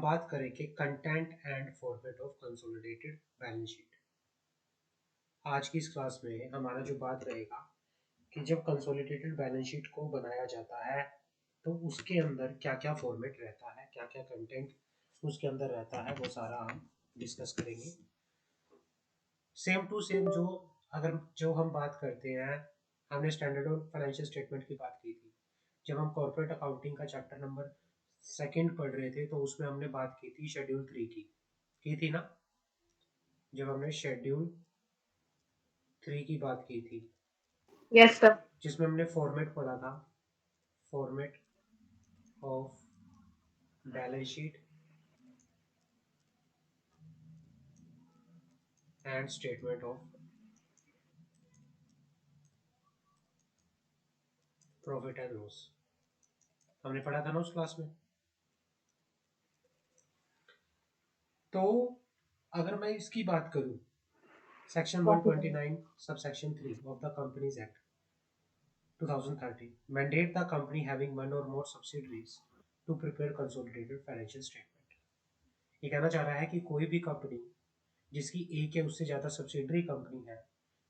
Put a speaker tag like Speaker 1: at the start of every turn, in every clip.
Speaker 1: बात करेंगे content and format of consolidated balance sheet. आज की इस क्लास में हमारा जो बात रहेगा कि जब कंसोलिडेटेड बैलेंस शीट को बनाया जाता है तो उसके अंदर क्या क्या फॉर्मेट रहता है, क्या क्या कंटेंट उसके अंदर रहता है, वो सारा हम डिस्कस करेंगे। सेम टू सेम जो हम बात करते हैं, हमने स्टैंडर्ड फाइनेंशियल स्टेटमेंट की बात की थी जब हम कॉर्पोरेट अकाउंटिंग का चैप्टर नंबर सेकंड पढ़ रहे थे, तो उसमें हमने बात की थी शेड्यूल 3 की थी ना, जब हमने शेड्यूल 3 की बात की थी।
Speaker 2: Yes sir.
Speaker 1: जिसमें हमने फॉर्मेट पढ़ा था, format of balance sheet and statement of profit and loss, हमने पढ़ा था ना उस क्लास में। तो अगर मैं इसकी बात करूं, section 129 sub section 3 of the companies act 2013 mandate the company having one or more subsidiaries to prepare consolidated financial statement। ये कहना चाह रहा है कि कोई भी कंपनी जिसकी एक या उससे ज्यादा सब्सिडरी कंपनी है,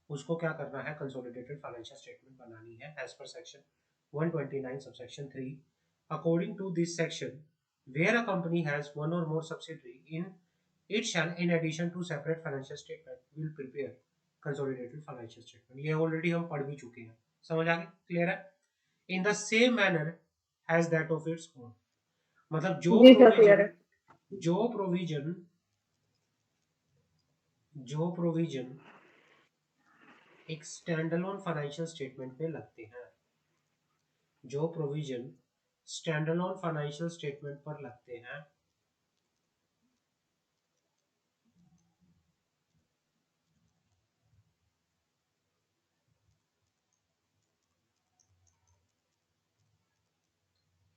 Speaker 1: उसको क्या करना है, कंसोलिडेटेड फाइनेंशियल स्टेटमेंट बनानी है as per section 129 subsection 3। According to this section, where a company has one or more subsidiary in it shall in addition to separate financial statement will prepare consolidated financial statement. ये already हम पढ़ भी चुके हैं, समझ आ गई, clear है। In the same manner has that of its own, मतलब
Speaker 2: जी सर, क्लियर है।
Speaker 1: जो प्रोविजन जो प्रोविजन एक स्टैंडअलोन फाइनेंशियल स्टेटमेंट पे लगते हैं, जो प्रोविजन स्टैंडअलोन फाइनेंशियल स्टेटमेंट पर लगते हैं,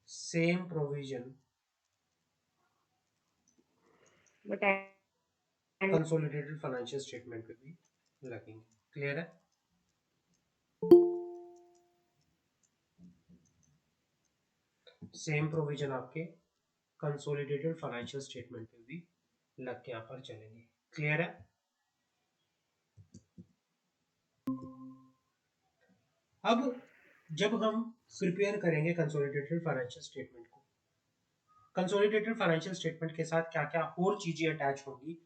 Speaker 1: same provision
Speaker 2: but
Speaker 1: consolidated financial statement पे भी लगेंगे, क्लियर है। सेम प्रोविजन आपके कंसोलिडेटेड फाइनेंशियल स्टेटमेंट पे भी लग के यहाँ पर चलेंगे, क्लियर है। अब जब हम प्रिपेयर करेंगे कंसोलिडेटेड फाइनेंशियल स्टेटमेंट को, कंसोलिडेटेड फाइनेंशियल स्टेटमेंट के साथ क्या क्या और चीजें अटैच होंगी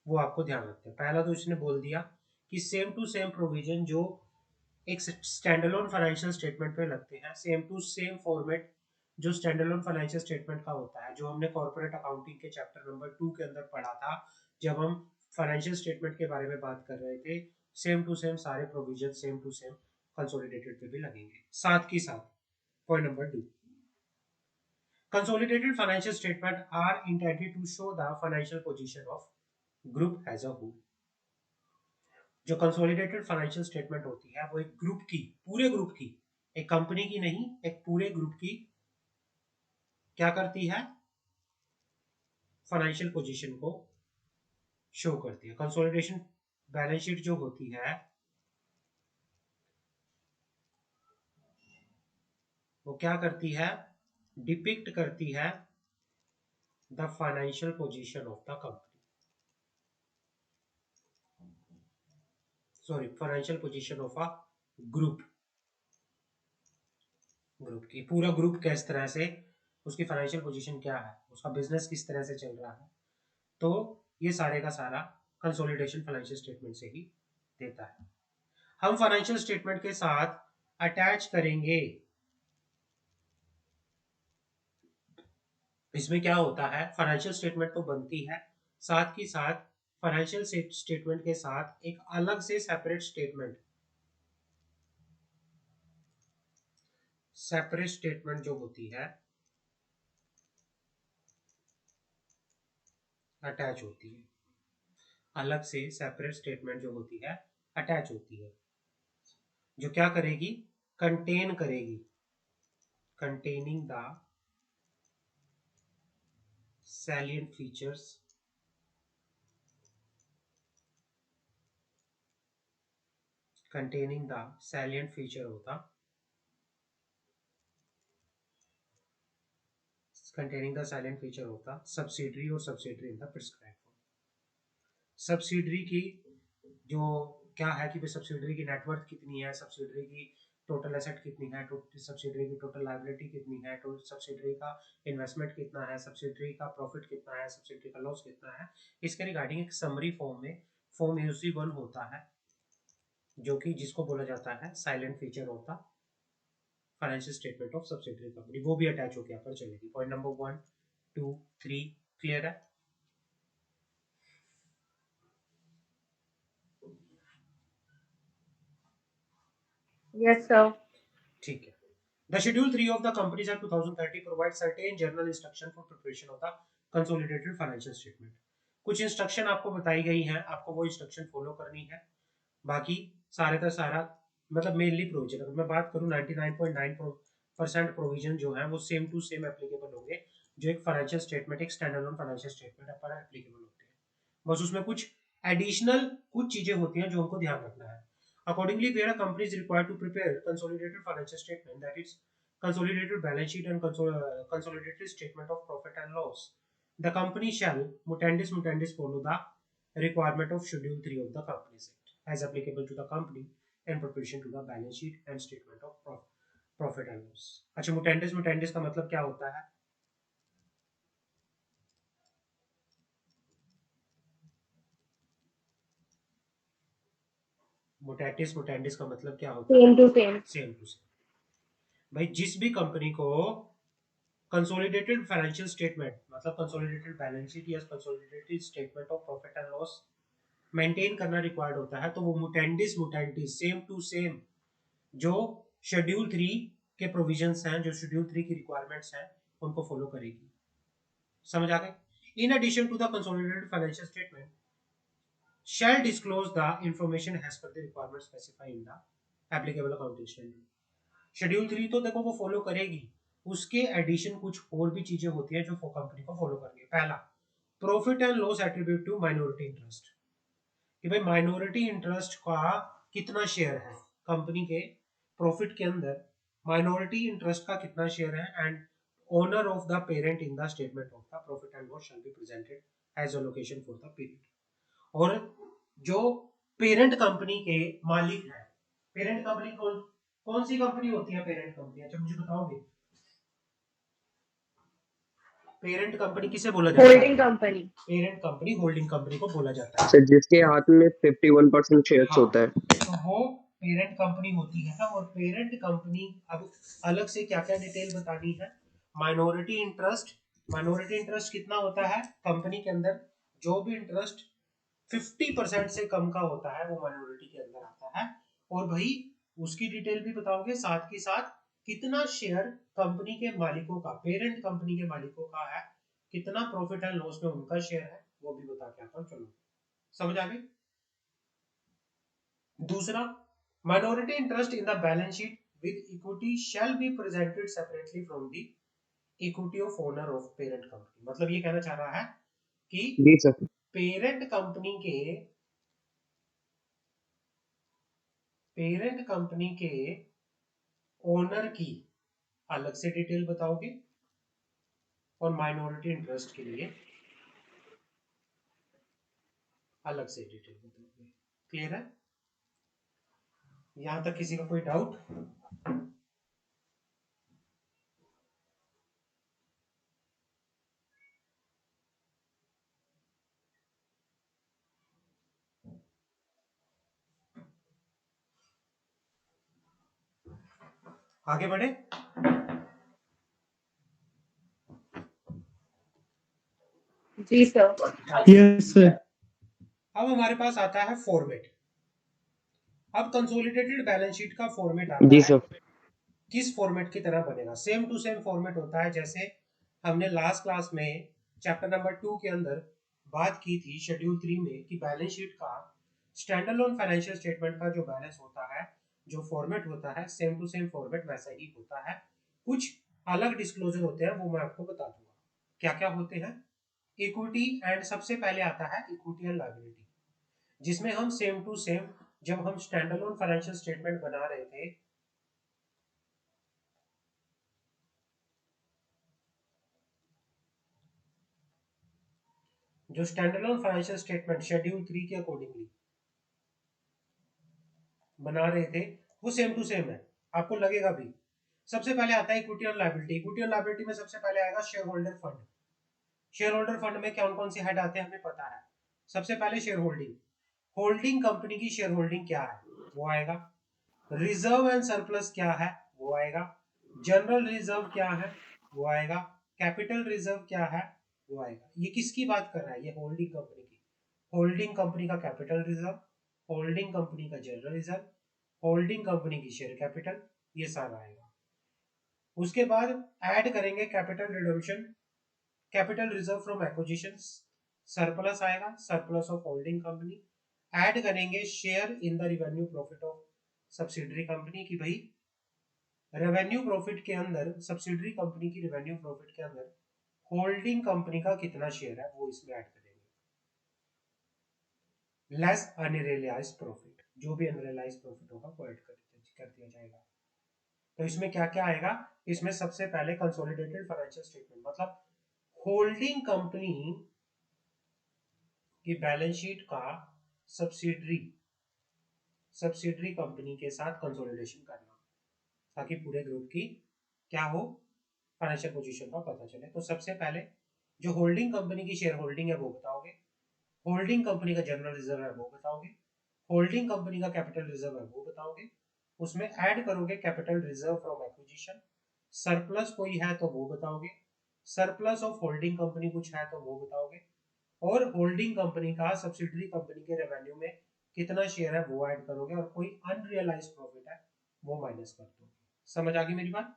Speaker 1: वो आपको ध्यान रखते हैं। पहला तो इसने बोल दिया कि सेम टू सेम प्रोविजन जो एक स्टैंडअलोन फाइनेंशियल स्टेटमेंट पे लगते हैं, सेम टू सेम फॉर्मेट जो स्टैंडअलोन फाइनेंशियल स्टेटमेंट का होता है, जो हमने कॉर्पोरेट अकाउंटिंग के चैप्टर नंबर 2 के अंदर पढ़ा था जब हम फाइनेंशियल स्टेटमेंट के बारे में बात कर रहे थे। सेम टू सेम सारे provision same to same consolidated पे भी लगेंगे। साथ ही साथ point number 2, consolidated financial statement are intended to show the financial position of group as a whole। जो कंसोलिडेटेड फाइनेंशियल स्टेटमेंट होती है वो एक ग्रुप की, पूरे ग्रुप की, एक कंपनी की नहीं, एक पूरे ग्रुप की क्या करती है, फाइनेंशियल पोजीशन को शो करती है। कंसोलिडेशन बैलेंस शीट जो होती है वो क्या करती है, डिपिक्ट करती है the financial position of the company, sorry financial position of a group, group की, पूरा ग्रुप किस तरह से, उसकी फाइनेंशियल पोजीशन क्या है, उसका बिजनेस किस तरह से चल रहा है, तो ये सारे का सारा कंसोलिडेशन फाइनेंशियल स्टेटमेंट से ही देता है। हम फाइनेंशियल स्टेटमेंट के साथ अटैच करेंगे, इसमें क्या होता है, फाइनेंशियल स्टेटमेंट तो बनती है, साथ ही साथ फाइनेंशियल स्टेटमेंट के साथ एक अलग से सेपरेट स्टेटमेंट जो होती है अटैच होती है, अलग से सेपरेट स्टेटमेंट जो होती है अटैच होती है, जो क्या करेगी, कंटेन करेगी, containing the salient features containing the salient feature होता containing the silent feature of the subsidiary or subsidiary in the prescribed form. Subsidiary की जो क्या है कि सब्सिडरी की नेटवर्थ कितनी है, सब्सिडरी की टोटल एसेट कितनी है, सब्सिडरी की टोटल लायबिलिटी कितनी है, तो सब्सिडरी का इन्वेस्टमेंट कितना है, सब्सिडरी का प्रॉफिट कितना है, सब्सिडरी का लॉस कितना है, इसके रिगार्डिंग एक समरी फॉर्म में फॉर्म यूसी 1 होता है, जो कि जिसको बोला जाता है silent feature of the financial statement of subsidiary company, वो भी अटैच होकर यहाँ पर चलेगी। पॉइंट नंबर 1 2 3 क्लियर है?
Speaker 2: Yes, sir.
Speaker 1: ठीक है। The Schedule 3 of the Companies Act 2030 provides certain general instruction for preparation of the consolidated financial statement. कुछ इंस्ट्रक्शन आपको बताई गई हैं, आपको वो इंस्ट्रक्शन फॉलो करनी है। बाकी सारे का सारा मतलब मेनली प्रोविजन, अगर मैं बात करूं 99.9% प्रोविजन जो है वो सेम टू सेम एप्लीकेबल होंगे, जो एक फाइनेंशियल स्टेटमेंट, एक स्टैंडअलोन फाइनेंशियल स्टेटमेंट पर एप्लीकेबल होते हैं। बस उसमें कुछ एडिशनल कुछ चीजें होती हैं जो उनको ध्यान रखना है। Accordingly, where a company is required to prepare consolidated financial statement, that is consolidated balance sheet and consolidated statement of profit and loss, the company shall mutandis follow the requirement of Schedule 3 of the Companies Act as applicable to the company in preparation to the balance sheet and statement of profit and loss. अच्छा, mutandis का मतलब क्या होता है? mutandis का मतलब क्या होता है?
Speaker 2: Same to same.
Speaker 1: Same to same. भाई जिस भी कंपनी को कंसोलिडेटेड फाइनेंशियल स्टेटमेंट मतलब कंसोलिडेटेड बैलेंस शीट या consolidated statement of profit and loss maintain करना रिक्वायर्ड होता है, तो वो मुटेंडिस सेम टू सेम जो शेड्यूल 3 के प्रोविजंस हैं, जो शेड्यूल 3 की रिक्वायरमेंट्स हैं, उनको फॉलो करेगी। समझ आ गए? In addition to the consolidated financial statement shall disclose the information as per the requirement specified in the applicable accounting standard. Schedule 3 तो देखो वो फॉलो करेगी, उसके एडिशन कुछ और भी चीजें होती हैं जो कंपनी को फॉलो करनी है। पहला, profit and loss attribute to minority interest, कि भाई माइनॉरिटी इंटरेस्ट का कितना शेयर है कंपनी के प्रॉफिट के अंदर, माइनॉरिटी इंटरेस्ट का कितना शेयर है, and owner of the parent in the statement of the profit and loss shall be presented as allocation for the period. और जो पेरेंट कंपनी के मालिक हैं, पेरेंट कंपनी कौन सी कंपनी होती है पेरेंट कंपनी? अच्छा मुझे बताओगे, पेरेंट कंपनी किसे बोला जाता है?
Speaker 2: Holding company.
Speaker 1: Parent company holding company को बोला जाता है।
Speaker 3: सर जिसके हाथ में 51% शेयर्स
Speaker 1: हाँ,
Speaker 3: होता है,
Speaker 1: तो वो पेरेंट कंपनी होती है ना। और पेरेंट कंपनी अब अलग से क्या क्या डिटेल बतानी है? माइनॉरिटी इंटरेस्ट कितना होता है कंपनी के अंदर? जो भी इंटरेस्ट 50% से कम का होता है वो माइनॉरिटी के अंदर आता है। और भाई उसकी डिटेल भी बताओगे, साथ के साथ कितना शेयर कंपनी के मालिकों का, पेरेंट कंपनी के मालिकों का है, कितना प्रॉफिट एंड लॉस में उनका शेयर है, वो भी बता के आता हूँ। चलो समझ आ गई? दूसरा, minority interest in the balance sheet with equity shell be presented separately from the equity of owner of parent company. मतलब ये कहना चाह रहा है कि
Speaker 3: जी सर,
Speaker 1: पेरेंट कंपनी के ओनर की अलग से डिटेल बताओगे और माइनॉरिटी इंटरेस्ट के लिए अलग से डिटेल बताओगे। क्लियर है? यहां तक किसी का कोई डाउट? आगे बढ़े?
Speaker 2: जी सर।
Speaker 4: Yes sir.
Speaker 1: अब हमारे पास आता है फॉर्मेट। अब कंसोलिडेटेड बैलेंस शीट का फॉर्मेट आता
Speaker 3: जी
Speaker 1: है।
Speaker 3: सर,
Speaker 1: किस फॉर्मेट की तरह बनेगा? सेम टू सेम फॉर्मेट होता है जैसे हमने लास्ट क्लास में चैप्टर नंबर 2 के अंदर बात की थी शेड्यूल 3 में, कि बैलेंस शीट का स्टैंडअलोन फाइनेंशियल स्टेटमेंट का जो बैलेंस होता है, जो फॉर्मेट होता है, सेम टू सेम फॉर्मेट वैसा ही होता है। कुछ अलग डिस्क्लोजर होते हैं, वो मैं आपको बता दूंगा क्या क्या होते हैं। इक्विटी एंड सबसे पहले आता है इक्विटी एंड लायबिलिटी, जिसमें हम सेम टू सेम जब हम स्टैंडअलोन फाइनेंशियल स्टेटमेंट बना रहे थे, जो स्टैंडअलोन फाइनेंशियल स्टेटमेंट शेड्यूल 3 के अकॉर्डिंगली बना रहे थे वो सेम टू सेम है, आपको लगेगा भी। सबसे पहले आता है इक्विटी और लायबिलिटी। इक्विटी और लायबिलिटी में सबसे पहले आएगा share holder fund. Share holder fund में कौन कौन से हेड आते हैं हमें पता है। सबसे पहले शेयर होल्डिंग, होल्डिंग कंपनी की शेयर होल्डिंग क्या है वो आएगा। रिजर्व एंड सरप्लस क्या है वो आएगा। जनरल रिजर्व क्या है वो आएगा। कैपिटल रिजर्व क्या है वो आएगा। ये किसकी बात कर रहा है, ये होल्डिंग कंपनी की। होल्डिंग कंपनी का कैपिटल रिजर्व, होल्डिंग कंपनी का जनरल रिजर्व, होल्डिंग कंपनी की शेयर कैपिटल, ये सारा आएगा। उसके बाद ऐड करेंगे capital redemption, capital reserve from acquisitions, surplus आएगा, surplus of holding company. Add करेंगे share in the revenue profit of subsidiary company की भाई रेवेन्यू प्रॉफिट के अंदर, सब्सिडरी कंपनी की रेवेन्यू प्रॉफिट के अंदर होल्डिंग कंपनी का कितना शेयर है वो इसमें ऐड करेंगे। लेस अनरियलाइज प्रॉफिट, जो भी अनरियलाइज प्रॉफिट होगा वो ऐड कर दिया जाएगा। तो इसमें क्या क्या आएगा, इसमें सबसे पहले कंसोलिडेटेड फाइनेंशियल स्टेटमेंट मतलब होल्डिंग कंपनी की बैलेंस शीट का सब्सिडरी सब्सिडरी कंपनी के साथ कंसोलिडेशन करना, ताकि पूरे ग्रुप की क्या हो, फाइनेंशियल पोजीशन का पता चले। तो सबसे पहले जो होल्डिंग कंपनी की शेयर होल्डिंग है वो बताओगे, होल्डिंग कंपनी का जनरल रिजर्व है वो बताओगे, होल्डिंग कंपनी का कैपिटल रिजर्व है वो बताओगे, उसमें ऐड करोगे capital reserve from acquisition, surplus कोई है तो वो बताओगे, सरप्लस ऑफ होल्डिंग कंपनी कुछ है तो वो बताओगे, और होल्डिंग कंपनी का सब्सिडरी कंपनी के रेवेन्यू में कितना शेयर है वो ऐड करोगे, और कोई अनरियलाइज प्रॉफिट है वो माइनस कर दोगे। समझ आ गई मेरी बात।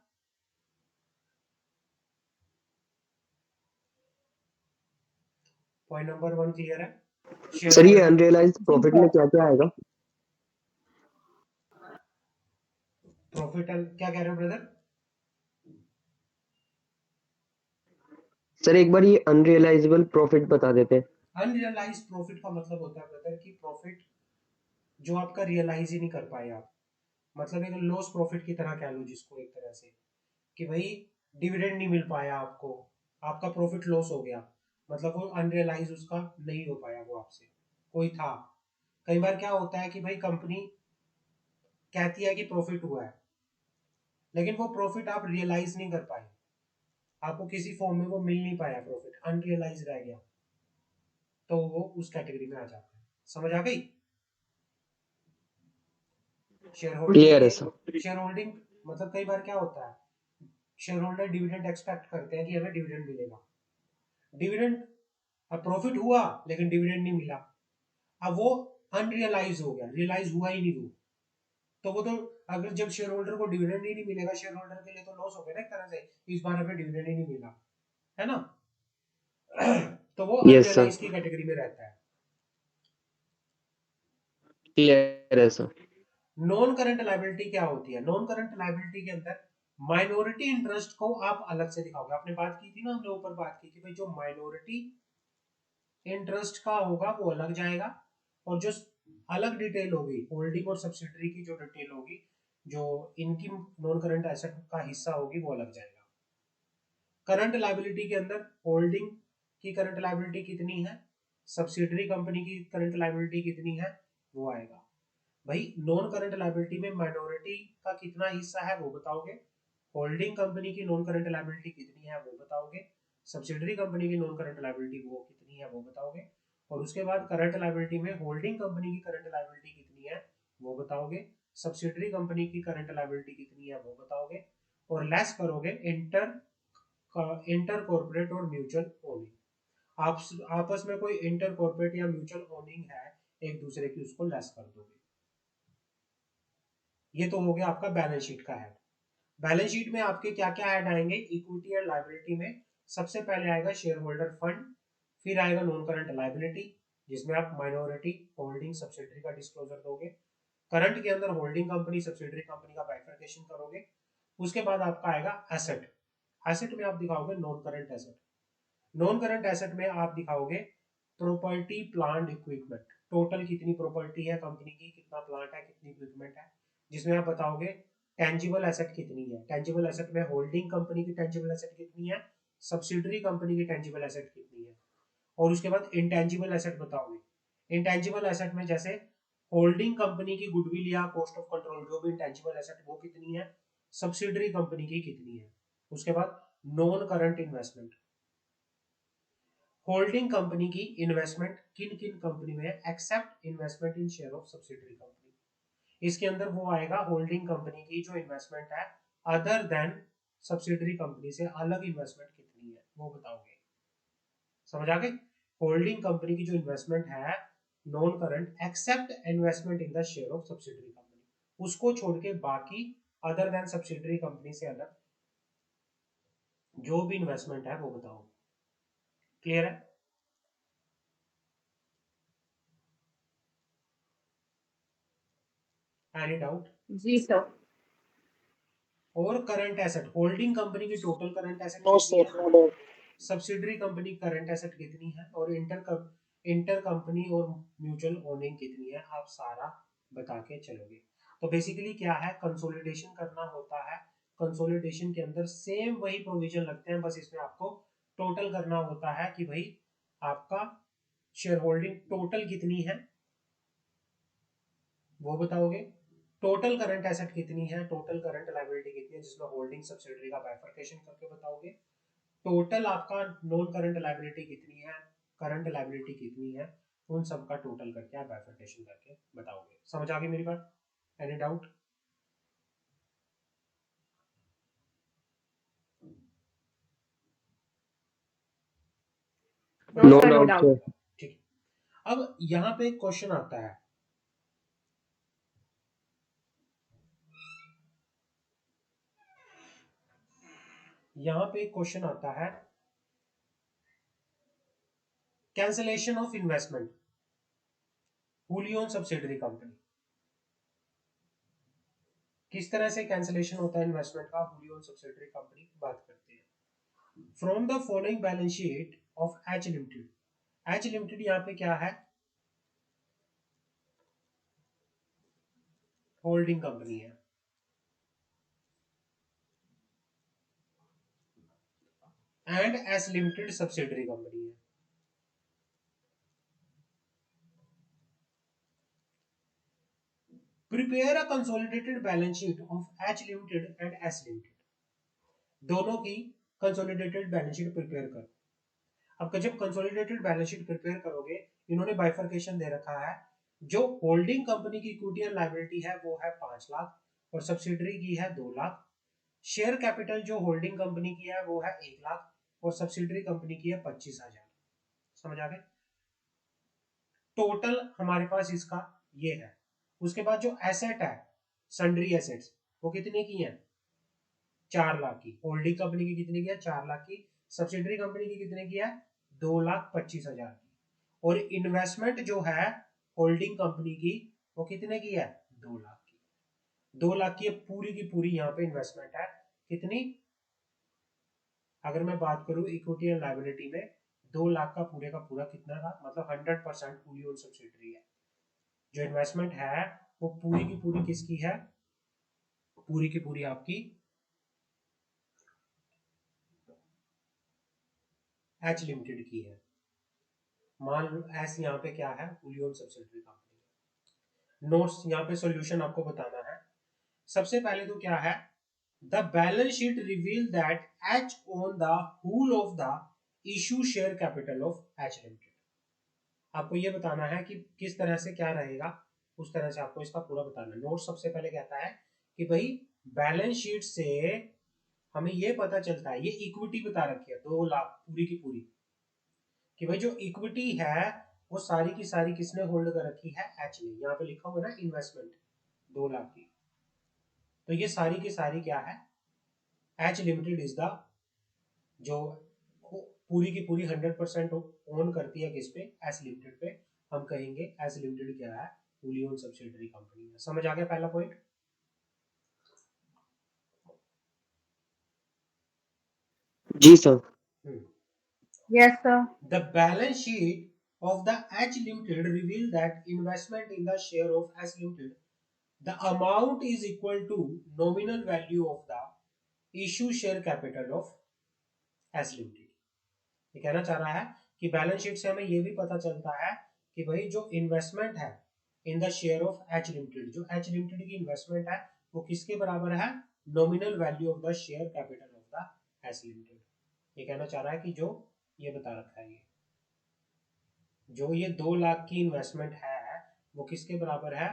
Speaker 1: पॉइंट नंबर 1 क्लियर है। शेयर
Speaker 3: सर ये
Speaker 1: होल्डर
Speaker 3: अनरियलाइज
Speaker 2: जी
Speaker 3: प्रॉफिट में
Speaker 2: सर।
Speaker 3: क्या क्या आएगा?
Speaker 1: प्रॉफिट, क्या कह रहे हो ब्रदर?
Speaker 3: सर एक बार ये अनरियलाइजेबल प्रॉफिट बता देते हैं।
Speaker 1: अनरियलाइज प्रॉफिट का मतलब होता है ब्रदर की प्रॉफिट जो आपका रियलाइज ही नहीं कर पाए आप, मतलब एक लॉस प्रॉफिट की तरह कह लो जिसको, एक तरह से कि भाई डिविडेंड नहीं मिल पाया आपको, आपका प्रॉफिट लॉस हो गया, मतलब वो अनरियलाइज उसका नहीं हो पाया, वो आपसे कोई था। कई बार क्या होता है कि भाई कंपनी कहती है कि प्रॉफिट हुआ है, लेकिन वो प्रॉफिट आप रियलाइज नहीं कर पाए, आपको किसी फॉर्म में वो मिल नहीं पाया, प्रॉफिट अनरियलाइज रह गया, तो वो उस कैटेगरी में आ जाता है। समझ आ गई। शेयर होल्डिंग
Speaker 3: क्लियर है
Speaker 1: के,
Speaker 3: सर।
Speaker 1: शेयर होल्डिंग मतलब कई बार क्या होता है, शेयर होल्डर डिविडेंड एक्सपेक्ट करते हैं कि हमें डिविडेंड मिलेगा, डिविडेंड, अब प्रॉफिट हुआ लेकिन डिविडेंड नहीं मिला, अब वो अनरियलाइज हो गया, रियलाइज हुआ ही नहीं वो, तो वो तो अगर जब शेयर होल्डर को डिविडेंड ही नहीं मिलेगा, शेयर होल्डर के लिए तो लॉस हो गया ना एक तरह से, इस बार हमें डिविडेंड ही नहीं मिला, है ना। तो वो
Speaker 3: यस सर।
Speaker 1: अनरियलाइज की कैटेगरी में रहता है।
Speaker 3: क्लियर है सर।
Speaker 1: नॉन करंट लायबिलिटी क्या होती है, नॉन करंट लायबिलिटी के अंदर माइनॉरिटी इंटरेस्ट को आप अलग से दिखाओगे। आपने बात की थी ना, हमने ऊपर बात की थी भाई जो माइनॉरिटी इंटरेस्ट का होगा वो अलग जाएगा, और जो अलग डिटेल होगी होल्डिंग और सब्सिडरी की जो डिटेल होगी, जो इनकी नॉन करंट एसेट का हिस्सा होगी वो अलग जाएगा। करंट लायबिलिटी के अंदर होल्डिंग की करंट लायबिलिटी कितनी है, सब्सिडरी कंपनी की करंट लायबिलिटी कितनी है वो आएगा। भाई नॉन करंट लायबिलिटी में माइनॉरिटी का कितना हिस्सा है वो बताओगे, होल्डिंग कंपनी की नॉन करंट लायबिलिटी कितनी है वो बताओगे, सब्सिडरी कंपनी की नॉन करंट लायबिलिटी वो कितनी है वो बताओगे, और उसके बाद करंट लायबिलिटी में होल्डिंग कंपनी की करंट लायबिलिटी कितनी है वो बताओगे, सब्सिडरी कंपनी की करंट लायबिलिटी कितनी है वो बताओगे, और लेस करोगे इंटर कॉर्पोरेट और म्यूचुअल ओनिंग। आप आपस में कोई इंटर कॉर्पोरेट या म्यूचुअल ओनिंग है एक दूसरे की, उसको लेस कर दोगे। ये तो हो गया आपका बैलेंस शीट का हेड। बैलेंस शीट में आपके क्या क्या ऐड आएंगे, इक्विटी एंड लायबिलिटी में सबसे पहले आएगा शेयर होल्डर फंड, फिर आएगा नॉन करंट लायबिलिटी जिसमें आप माइनॉरिटी होल्डिंग सब्सिडरी का डिस्क्लोजर दोगे, करंट के अंदर होल्डिंग कंपनी सब्सिडरी कंपनी का बाइफरकेशन करोगे, उसके बाद आपका आएगा एसेट, एसेट में आप दिखाओगे non current asset, non current asset में आप दिखाओगे प्रॉपर्टी प्लांट इक्विपमेंट, टोटल कितनी प्रॉपर्टी है कंपनी की, कितना प्लांट है, कितनी इक्विपमेंट है, जिसमें आप बताओगे टेंजिबल एसेट कितनी है, टेंजिबल एसेट में होल्डिंग कंपनी की टेंजिबल एसेट कितनी है, सब्सिडरी कंपनी की टेंजिबल एसेट कितनी है, और उसके बाद इंटेंजिबल एसेट बताओगे। इंटेंजिबल एसेट में जैसे होल्डिंग कंपनी की गुडविल या कॉस्ट ऑफ कंट्रोल जो भी इंटेंजिबल एसेट वो कितनी है, सब्सिडरी कंपनी की कितनी है। उसके बाद non current investment, holding company की इन्वेस्टमेंट किन किन कंपनी में है except investment in share of subsidiary company. इसके अंदर वो आएगा होल्डिंग कंपनी की जो इन्वेस्टमेंट है अदर देन सब्सिडरी कंपनी से अलग इन्वेस्टमेंट कितनी है वो बताओगे। समझ आ गई? होल्डिंग कंपनी की जो इन्वेस्टमेंट है non current except investment in the share of subsidiary company, उसको छोड़ के बाकी अदर देन सब्सिडरी कंपनी से अलग जो भी इन्वेस्टमेंट है वो बताओ। क्लियर है? Any doubt?
Speaker 2: जी सर।
Speaker 1: और करंट एसेट, होल्डिंग कंपनी की टोटल करंट एसेट
Speaker 2: नो
Speaker 1: कितनी
Speaker 2: सर,
Speaker 1: है,
Speaker 2: no doubt.
Speaker 1: Subsidiary company current asset कितनी है, और इंटर कंपनी और म्यूचुअल ओनिंग कितनी है, आप सारा बता के चलोगे। तो बेसिकली क्या है, कंसोलिडेशन करना होता है। कंसोलिडेशन के अंदर सेम वही प्रोविजन लगते हैं, बस इसमें आपको टोटल करना होता है कि भाई आपका शेयर होल्डिंग टोटल कितनी है वो बताओगे, टोटल करंट एसेट कितनी है, टोटल करंट लायबिलिटी कितनी है जिसमें होल्डिंग सब्सिडरी का बाइफरकेशन करके बताओगे, टोटल आपका नॉन करंट लायबिलिटी कितनी है, करंट लायबिलिटी कितनी है, उन सब का टोटल करके आप बाइफरकेशन करके बताओगे। समझ आ गई मेरी बात? Any doubt?
Speaker 2: No
Speaker 3: no
Speaker 2: sir, no
Speaker 3: doubt
Speaker 2: doubt.
Speaker 3: Sir.
Speaker 1: ठीक है। अब यहां पे एक क्वेश्चन आता है, यहां पे एक क्वेश्चन आता है cancellation of investment wholly owned subsidiary company. किस तरह से कैंसलेशन होता है इन्वेस्टमेंट का wholly owned सब्सिडरी कंपनी, बात करते हैं। From the following balance sheet of H limited, H limited यहाँ पे क्या है, होल्डिंग कंपनी है, and S limited subsidiary company है। Prepare a consolidated balance sheet of H limited and S limited, दोनों की कंसोलिडेटेड बैलेंस शीट प्रिपेयर करो। अब जब कंसोलिडेटेड बैलेंस शीट प्रिपेयर करोगे, इन्होंने बाइफरकेशन दे रखा है, जो होल्डिंग कंपनी की इक्विटी एंड लायबिलिटी है वो है 5 लाख और सब्सिडरी की है 2 लाख। शेयर कैपिटल जो होल्डिंग कंपनी की है वो है 1 लाख और सब्सिडरी कंपनी की है 25,000। समझ आ गए? टोटल हमारे पास इसका ये है। उसके बाद जो एसेट है, सन्ड्री एसेट्स, वो कितने की है, 4 लाख की। होल्डिंग कंपनी की कितने की है, 4 लाख की। सब्सिडरी कंपनी की कितने की है, 2,25,000 की। और इन्वेस्टमेंट जो है होल्डिंग कंपनी की वो कितने की है, 2 लाख की। 2 लाख की पूरी पूरी यहाँ पे इन्वेस्टमेंट है कितनी, अगर मैं बात करूं इक्विटी एंड लायबिलिटी में 2 लाख का पूरे का पूरा कितना था, मतलब 100% फुली ओन्ड सब्सिडरी है। जो इन्वेस्टमेंट है वो पूरी की पूरी किसकी है, पूरी की पूरी आपकी एच लिमिटेड की है। मान लो एस यहाँ पे क्या है, fully owned subsidiary company. Notes यहाँ पे सॉल्यूशन आपको बताना है। सबसे पहले तो क्या है, the balance sheet reveal that H own the whole of the issue share capital of H limited. आपको ये बताना है कि किस तरह से क्या रहेगा, उस तरह से आपको इसका पूरा बताना है। नोट सबसे पहले कहता है कि भाई बैलेंस शीट से हमें ये पता चलता है, ये इक्विटी बता रखी है 2 लाख पूरी की पूरी, कि भाई जो इक्विटी है वो सारी की सारी किसने होल्ड कर रखी है, एच ने। यहाँ पे लिखा हुआ ना इन्वेस्टमेंट 2 लाख की, तो ये सारी की सारी क्या है, एच लिमिटेड इज द, जो पूरी की पूरी 100% ओन करती है किस पे, एस लिमिटेड पे। हम कहेंगे एस लिमिटेड क्या है, फुली ओन सब्सिडरी कंपनी है। समझ आ गया पहला पॉइंट?
Speaker 3: जी sir.
Speaker 2: Yes sir.
Speaker 1: The balance sheet of the H Limited reveal that investment in the share of S Limited, the amount is equal to nominal value of the issue share capital of S Limited। ये कहना चाह रहा है कि balance sheet से हमें ये भी पता चलता है कि भाई जो इन्वेस्टमेंट है इन the share of H limited, जो एच लिमिटेड की इन्वेस्टमेंट है वो किसके बराबर है, nominal value of the share capital of the H limited. ये कहना चाह रहा है कि जो ये बता रखा है, ये जो ये 2 लाख की इन्वेस्टमेंट है वो किसके बराबर है,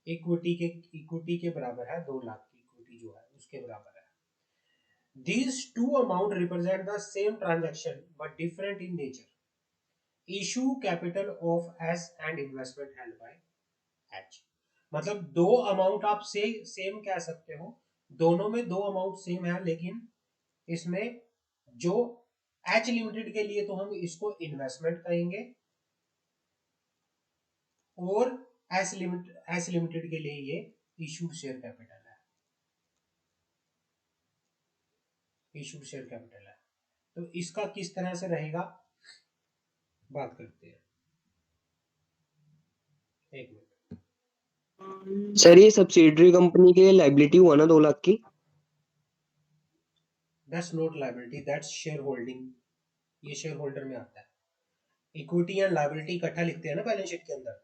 Speaker 1: इक्विटी के बराबर है, 2 लाख की इक्विटी जो है उसके बराबर है। These two amount represent the same transaction but different in nature. Issue capital of S and investment held by H. मतलब दो अमाउंट आप सेम कह सकते हो, दोनों में दो अमाउंट सेम है, लेकिन इसमें जो एच लिमिटेड के लिए तो हम इसको इन्वेस्टमेंट कहेंगे और एस लिमिटेड के लिए ये इशूड शेयर कैपिटल है, इशूड शेयर कैपिटल है। तो इसका किस तरह से रहेगा बात करते हैं, एक मिनट।
Speaker 3: सर ये सब्सिडरी कंपनी के लिए लाइबिलिटी हुआ ना 2 लाख की?
Speaker 1: That's not liability, that's share holding, ये शेयर होल्डर में आता है। इक्विटी एंड लायबिलिटी इकट्ठा लिखते हैं ना बैलेंस शीट के अंदर।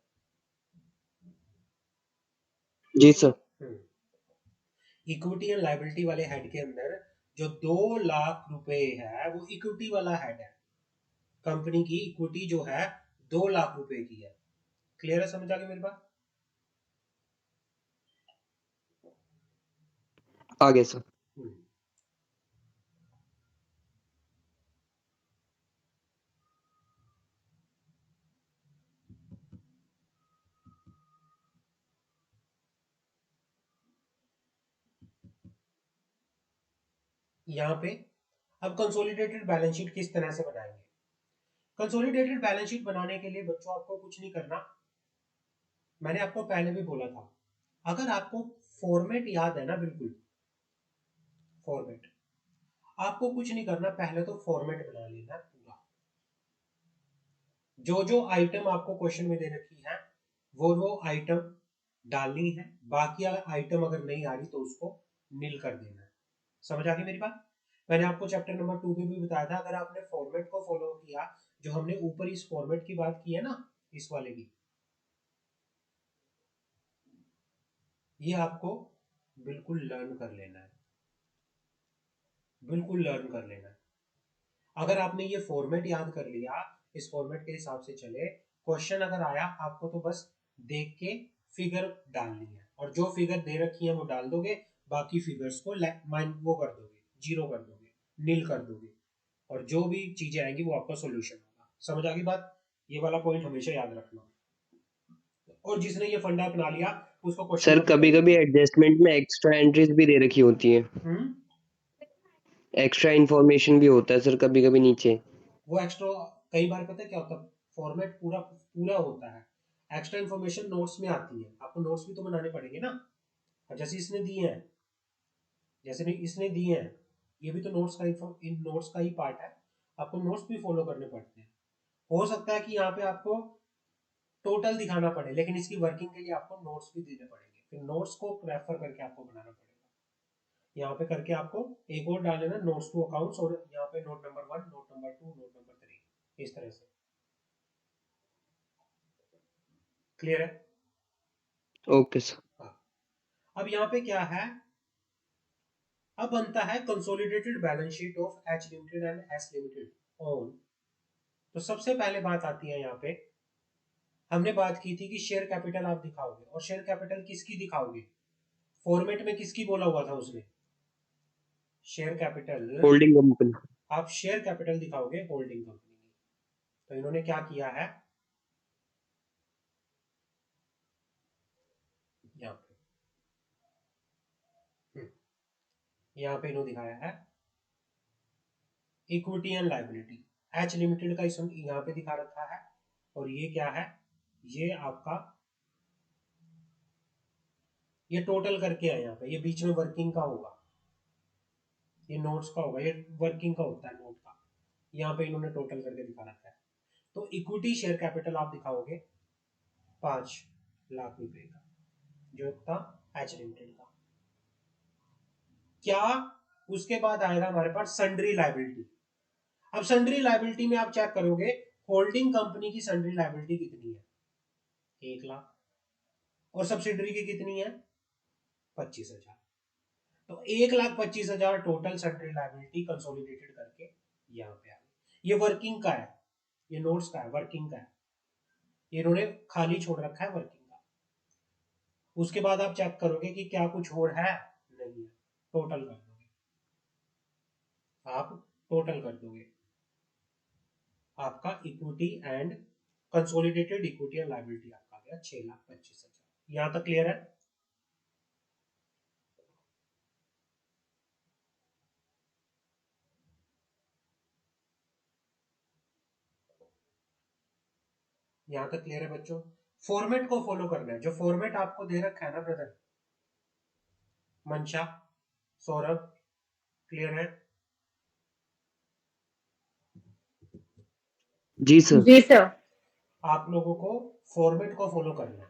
Speaker 3: जी सर।
Speaker 1: इक्विटी एंड लायबिलिटी वाले हेड के अंदर जो 2 लाख रुपए है वो इक्विटी वाला हेड है, कंपनी की इक्विटी जो है 2 लाख रुपए की है। क्लियर है, समझ आ गई मेरी बात?
Speaker 3: आगे सर।
Speaker 1: यहाँ पे अब कंसोलिडेटेड बैलेंस शीट किस तरह से बनाएंगे। कंसोलिडेटेड बैलेंस शीट बनाने के लिए बच्चों आपको कुछ नहीं करना, मैंने आपको पहले भी बोला था, अगर आपको फॉर्मेट याद है ना, बिल्कुल फॉर्मेट, आपको कुछ नहीं करना, पहले तो फॉर्मेट बना लेना पूरा। जो जो आइटम आपको क्वेश्चन में दे रखी है वो आइटम डालनी है, बाकी अगर आइटम अगर नहीं आ रही तो उसको नील कर देना है। समझ आ गई मेरी बात? मैंने आपको चैप्टर नंबर 2 में भी बताया था, अगर आपने फॉर्मेट को फॉलो किया, जो हमने ऊपर इस फॉर्मेट की बात की है ना, इस वाले की, ये आपको बिल्कुल लर्न कर लेना है, बिल्कुल लर्न कर लेना है। अगर आपने ये फॉर्मेट याद कर लिया, इस फॉर्मेट के हिसाब से चले, क्वेश्चन अगर आया आपको तो बस देख के फिगर डालनी है, और जो फिगर दे रखी है वो डाल दोगे, बाकी फिगर्स को वो कर दोगे, जीरो कर दोगे, नील कर दोगे, और जो भी चीजें आएंगी वो आपका सॉल्यूशन होगा। समझ आ गई बात? ये वाला पॉइंट हमेशा याद रखना, और जिसने ये फंडा अपना लिया उसको क्वेश्चन
Speaker 3: सर
Speaker 1: में
Speaker 3: कभी कभी एडजस्टमेंट में एक्स्ट्रा एंट्रीज भी दे रखी होती है, एक्स्ट्रा इंफॉर्मेशन भी होता है सर कभी कभी नीचे।
Speaker 1: वो एक्स्ट्रा कई बार पता है क्या होता है, फॉर्मेट पूरा पूरा होता है, एक्स्ट्रा इन्फॉर्मेशन नोट्स में आती है, आपको नोट्स भी तो बनाने पड़ेंगे ना। और जैसे इसने दिए हैं, जैसे नहीं इसने दिए हैं, ये भी तो नोट्स का इन नोट्स का ही पार्ट है, आपको नोट्स भी फॉलो करने पड़ते हैं। हो सकता है कि यहाँ पे आपको टोटल दिखाना पड़े, लेकिन इसकी वर्किंग के लिए आपको नोट्स भी देने पड़ेंगे, फिर नोट्स को रेफर करके आपको बनाना पड़ेगा। यहाँ पे करके आपको एक और डाल लेना, नोट्स टू अकाउंट्स, और यहाँ पे note number 1, note number 2, note number 3, इस तरह से। क्लियर है?
Speaker 3: Okay sir.
Speaker 1: हाँ। अब यहाँ पे क्या है, अब बनता है consolidated balance sheet of H limited and S limited on. तो सबसे पहले बात आती है, यहाँ पे हमने बात की थी कि शेयर कैपिटल आप दिखाओगे, और शेयर कैपिटल किसकी दिखाओगे, फॉर्मेट में किसकी बोला हुआ था उसने, शेयर कैपिटल,
Speaker 3: होल्डिंग कंपनी।
Speaker 1: आप शेयर कैपिटल दिखाओगे होल्डिंग कंपनी की। तो इन्होंने क्या किया है, यहाँ पे यहाँ पे इन्होंने दिखाया है equity and liability, H limited का इसमें यहाँ पे दिखा रखा है, और ये क्या है, ये आपका ये टोटल करके है, यहाँ पे ये बीच में वर्किंग का होगा, ये नोट्स का होगा, ये वर्किंग का होता है नोट का, यहाँ पे इन्होंने टोटल करके दिखा रखा है। तो इक्विटी शेयर कैपिटल आप दिखाओगे 5 लाख रुपए का, जो था एच लिमिटेड का। क्या उसके बाद आएगा हमारे पास सन्ड्री लायबिलिटी। अब सन्ड्री लायबिलिटी में आप चेक करोगे होल्डिंग कंपनी की सन्ड्री लायबिलिटी कितनी है? 1,00,000। और सब्सिडरी की कितनी है? 25,000। तो 1,25,000 टोटल सन्ड्री लायबिलिटी कंसोलिडेटेड करके यहाँ पे आ गई। ये वर्किंग का है, ये नोट्स का है, वर्किंग का है, ये इन्होंने खाली छोड़ रखा है वर्किंग का। उसके बाद आप चेक करोगे कि क्या कुछ और है, नहीं है, टोटल कर दोगे, आप टोटल कर दोगे, आपका equity and consolidated equity and liability आपका आ गया 6,25,000। यहां तक क्लियर है? यहां तक क्लियर है बच्चों? फॉर्मेट को फॉलो करना है, जो फॉर्मेट आपको दे रखा है ना ब्रदर, मंशा, सौरभ, क्लियर है?
Speaker 3: जी सर।
Speaker 2: जी सर।
Speaker 1: आप लोगों को फॉर्मेट को फॉलो करना है।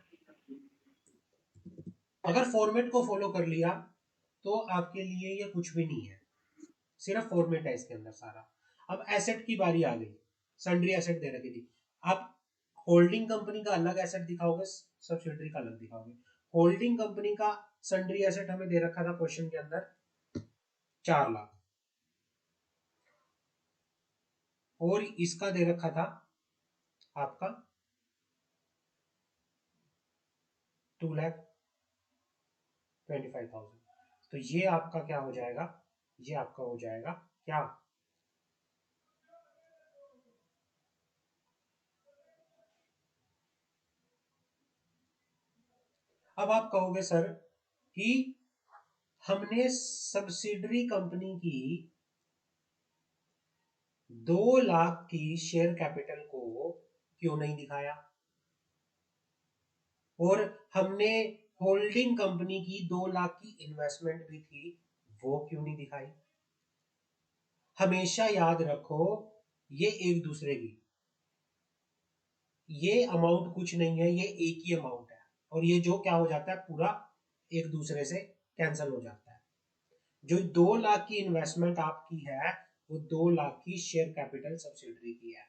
Speaker 1: अगर फॉर्मेट को फॉलो कर लिया तो आपके लिए ये कुछ भी नहीं है, सिर्फ फॉर्मेट है इसके अंदर सारा। अब एसेट की बारी आ गई, सन्ड्री एसेट दे रखी थी। आप होल्डिंग कंपनी का अलग एसेट दिखाओगे, सब्सिडरी का अलग दिखाओगे। होल्डिंग कंपनी का सन्ड्री एसेट हमें दे रखा था क्वेश्चन के अंदर 4,00,000, और इसका दे रखा था आपका 2,25,000। तो ये आपका क्या हो जाएगा? ये आपका हो जाएगा क्या? अब आप कहोगे सर कि हमने सब्सिडरी कंपनी की 2,00,000 की शेयर कैपिटल को क्यों नहीं दिखाया, और हमने होल्डिंग कंपनी की 2,00,000 की इन्वेस्टमेंट भी थी, वो क्यों नहीं दिखाई? हमेशा याद रखो ये एक दूसरे की, ये अमाउंट कुछ नहीं है, ये एक ही अमाउंट है, और ये जो क्या हो जाता है पूरा एक दूसरे से कैंसिल हो जाता है। जो 2,00,000 की इन्वेस्टमेंट आपकी है वो 2,00,000 की शेयर कैपिटल सब्सिडरी की है,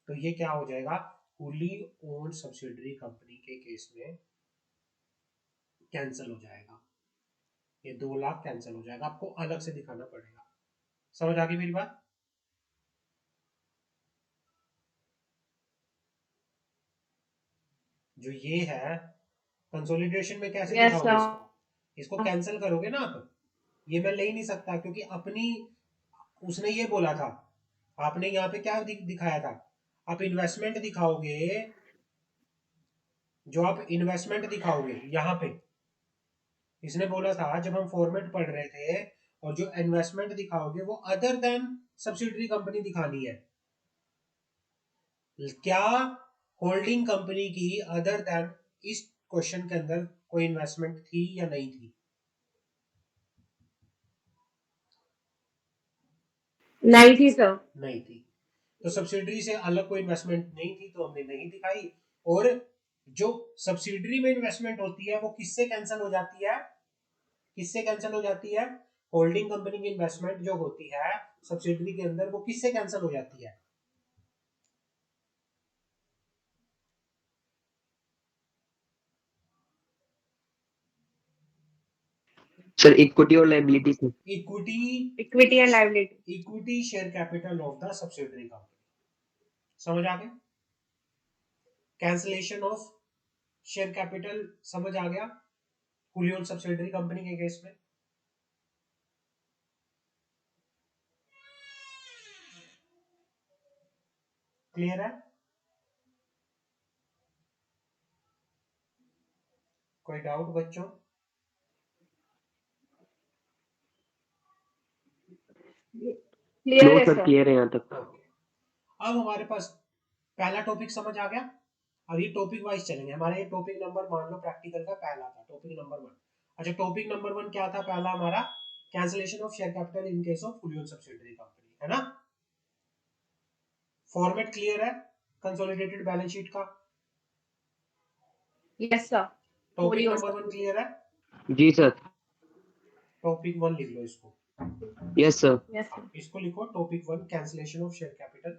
Speaker 1: तो ये क्या हो जाएगा? फुली ओन्ड सब्सिडरी कंपनी के केस में कैंसिल हो जाएगा, ये 2,00,000 कैंसिल हो जाएगा, आपको अलग से दिखाना पड़ेगा। समझ आ गई मेरी बात? जो ये है कंसोलिडेशन में कैसे
Speaker 2: यस
Speaker 1: दिखाओगे
Speaker 2: सर।
Speaker 1: इसको? इसको कैंसिल करोगे ना आप, ये मैं ले ही नहीं सकता क्योंकि अपनी, उसने ये बोला था, आपने यहाँ पे क्या दिखाया था? आप इन्वेस्टमेंट दिखाओगे, जो आप इन्वेस्टमेंट दिखाओगे यहाँ पे, इसने बोला था जब हम फॉर्मेट पढ़ रहे थे, और जो इन्वेस्टमेंट दिखाओगे वो अदर देन सब्सिडरी कंपनी दिखानी है। क्या होल्डिंग कंपनी की अदर देन इस क्वेश्चन के अंदर कोई इन्वेस्टमेंट थी या नहीं थी?
Speaker 2: नहीं थी सर।
Speaker 1: नहीं थी, तो सब्सिडरी से अलग कोई इन्वेस्टमेंट नहीं थी तो हमने नहीं दिखाई। और जो सब्सिडरी में इन्वेस्टमेंट होती है वो किससे कैंसिल हो जाती है? किससे कैंसिल हो जाती है? होल्डिंग कंपनी की इन्वेस्टमेंट जो होती है सब्सिडरी के अंदर, वो किससे कैंसिल हो जाती है?
Speaker 3: सर इक्विटी और लायबिलिटी से।
Speaker 1: Equity,
Speaker 2: equity and liability.
Speaker 1: Equity share capital of the subsidiary company. समझ आ गया? कैंसिलेशन ऑफ शेयर कैपिटल समझ आ गया फुली ओन्ड सब्सिडरी कंपनी के केस में? क्लियर है? कोई डाउट बच्चों?
Speaker 2: क्लियर
Speaker 3: नो
Speaker 2: है
Speaker 3: सर,
Speaker 2: सर।
Speaker 3: क्लियर है यहाँ तक।
Speaker 1: ओके, अब हमारे पास पहला टॉपिक समझ आ गया। अब ये टॉपिक वाइज चलेंगे, हमारा ये टॉपिक नंबर मान लो प्रैक्टिकल का पहला था, टॉपिक नंबर 1। अच्छा, टॉपिक नंबर 1 क्या था पहला हमारा? Cancellation of share capital in case of fully owned subsidiary company, है ना? फॉर्मेट क्लियर है कंसोलिडेटेड बैलेंस शीट का?
Speaker 2: Yes sir.
Speaker 1: टॉपिक
Speaker 2: होली और
Speaker 1: नंबर 1 क्लियर है?
Speaker 3: जी सर।
Speaker 1: टॉपिक 1 लिख लो इसको।
Speaker 3: Yes sir.
Speaker 2: यस
Speaker 1: हाँ,
Speaker 2: सर।
Speaker 1: इसको लिखो topic 1, cancellation of share capital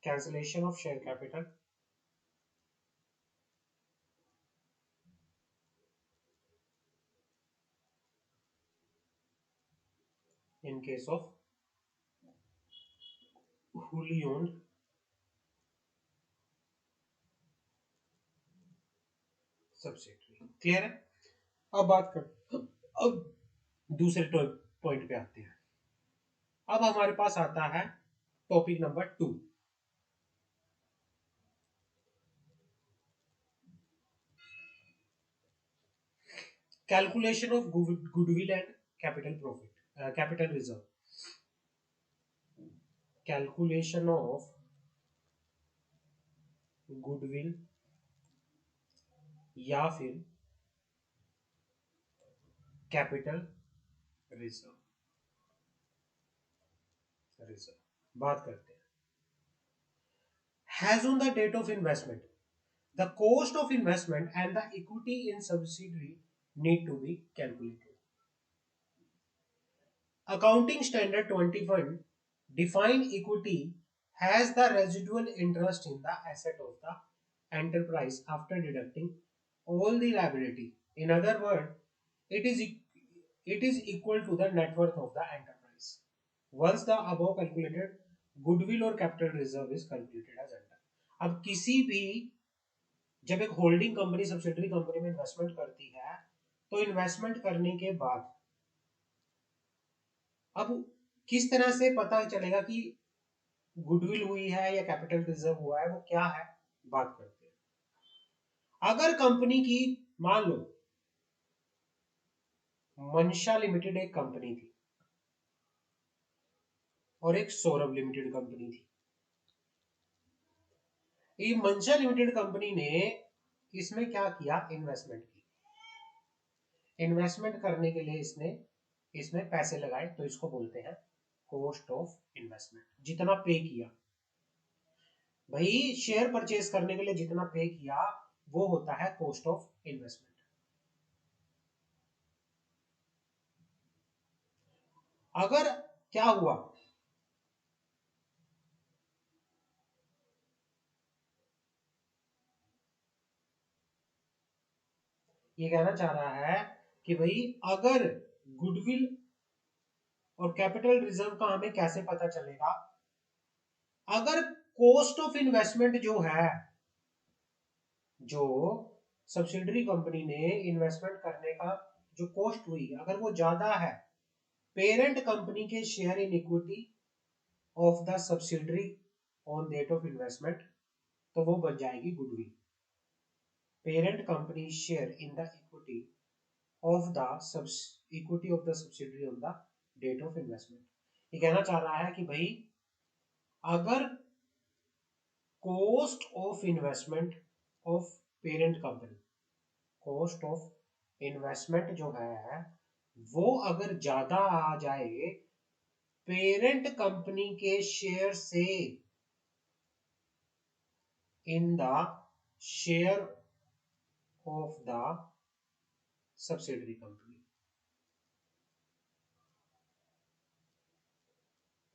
Speaker 1: cancellation of share capital in case of wholly owned subsidiary. Clear है? अब बात कर, अब दूसरे पॉइंट पे आते हैं। अब हमारे पास आता है topic number 2, calculation of goodwill and capital profit, capital reserve. Calculation of goodwill या फिर कैपिटल रिजर्व, बात करते हैं। Has on the date of investment the cost of investment and the equity in subsidiary need to be calculated. Accounting Standard 21 define equity as the residual interest in the asset of the enterprise after deducting all the liability. In other words, it is equal to the net worth of the enterprise once the above calculated goodwill or capital reserve is calculated as under. अब किसी भी जब एक holding company subsidiary company में investment करती है तो investment करने के बाद अब किस तरह से पता चलेगा कि गुडविल हुई है या कैपिटल रिजर्व हुआ है, वो क्या है, बात करते हैं। अगर कंपनी की, मान लो मंशा लिमिटेड एक कंपनी थी और एक सौरभ लिमिटेड कंपनी थी। ये मंशा लिमिटेड कंपनी ने इसमें क्या किया, इन्वेस्टमेंट की। इन्वेस्टमेंट करने के लिए इसमें पैसे लगाए तो इसको बोलते हैं कॉस्ट ऑफ इन्वेस्टमेंट। जितना पे किया, भाई शेयर परचेज करने के लिए जितना पे किया वो होता है कॉस्ट ऑफ इन्वेस्टमेंट। अगर क्या हुआ, ये कहना चाह रहा है कि भाई अगर गुडविल और कैपिटल रिजर्व का हमें कैसे पता चलेगा, अगर कॉस्ट ऑफ इन्वेस्टमेंट जो है, जो सब्सिडरी कंपनी ने इन्वेस्टमेंट करने का जो कॉस्ट हुई, अगर वो ज्यादा है पेरेंट कंपनी के share in equity of the subsidiary on date of investment, तो वो बन जाएगी goodwill. Parent company share in the equity of the subsidiary on the date of investment. ये कहना चाह रहा है कि भाई अगर cost of investment of parent company, cost of investment जो है वो अगर ज्यादा आ जाए पेरेंट कंपनी के शेयर से इन the share of the subsidiary company,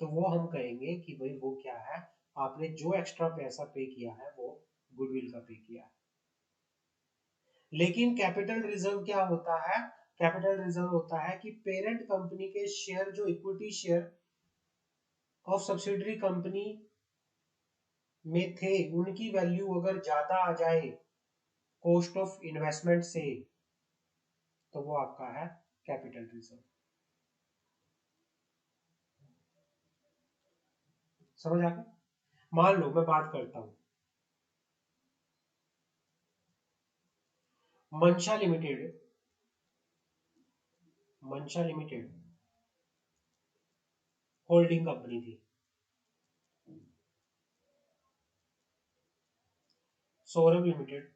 Speaker 1: तो वो हम कहेंगे कि भाई वो क्या है, आपने जो एक्स्ट्रा पैसा पे किया है वो गुडविल का पे किया है। लेकिन कैपिटल रिजर्व क्या होता है, कैपिटल रिजर्व होता है कि पेरेंट कंपनी के शेयर जो equity share of subsidiary company में थे उनकी वैल्यू अगर ज्यादा आ जाए कॉस्ट ऑफ इन्वेस्टमेंट से, तो वो आपका है कैपिटल रिजर्व। समझ आ गया? मान लो मैं बात करता हूं, मंशा लिमिटेड होल्डिंग कंपनी थी, Saurabh limited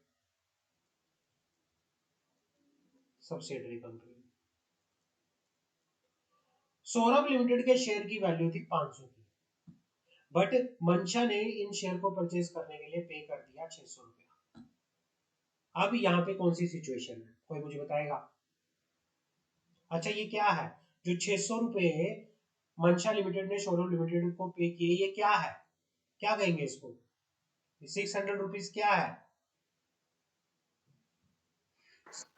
Speaker 1: subsidiary company. Saurabh limited के शेयर की वैल्यू थी 500 की, बट मंशा ने इन शेयर को परचेज करने के लिए पे कर दिया 600 रुपया। अब यहाँ पे कौन सी सिचुएशन है, कोई मुझे बताएगा? अच्छा ये क्या है, जो 600 रुपए मंशा लिमिटेड ने सौरभ लिमिटेड को पे किए, ये क्या है, क्या कहेंगे इसको? 600 रुपीज क्या है?